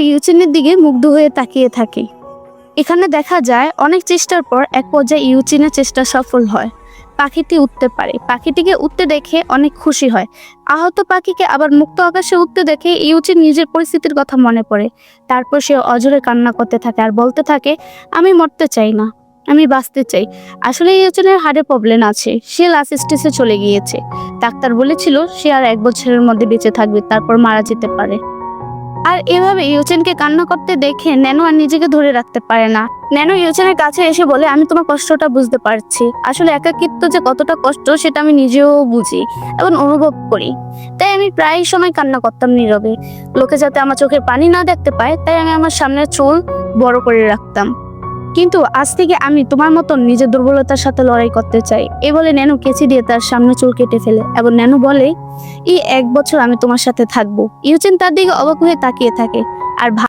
ইউচিনের দিকে মুগ্ধ হয়ে তাকিয়ে থাকে। এখানে দেখা যায় অনেক চেষ্টার পর এক পর্যায়ে ইউচিনের চেষ্টা সফল হয়। পাখিটি উঠতে পারে। পাখিটিকে উঠতে দেখে অনেক খুশি হয়। আহত পাখিকে আবার মুক্ত আকাশে উঠতে দেখে ইউচিন নিজের পরিস্থিতির কথা মনে পড়ে। তারপর সে অঝরে কান্না করতে থাকে আর বলতে থাকে, আমি মরতে চাই না, আমি বাঁচতে চাই। আসলে ইউচিনের হার্টে প্রবলেম আছে, সে লাস্ট স্টেজে চলে গিয়েছে। ডাক্তার বলেছিল সে আর 1 বছরের মধ্যে বেঁচে থাকবে, তারপর মারা যেতে পারে। আর এভাবে ইউচেনকে কান্না করতে দেখে ন্যানো আর নিজেকে ধরে রাখতে পারে না। ন্যানো ইউচেনের কাছে এসে বলে, আমি তোমার কষ্টটা বুঝতে পারছি। আসলে একাকিত্ব যে কতটা কষ্ট সেটা আমি নিজেও বুঝি এবং অনুভব করি। তাই আমি প্রায় সময় কান্না করতাম নীরবে। লোকে যাতে আমার চোখের পানি না দেখতে পায় তাই আমি আমার সামনের চুল বড় করে রাখতাম। কিন্তু আজ থেকে আমি তোমার মতন নিজের দুর্বলতার সাথে লড়াই করতে চাই। এ বলে ন্যানো কেচি দিয়ে তার সামনে চুল কেটে ফেলে এবং ন্যানো বলে, এই 1 বছর আমি তোমার সাথে থাকবো। ইউচেন তার দিকে অবাক হয়ে তাকিয়ে থাকে আর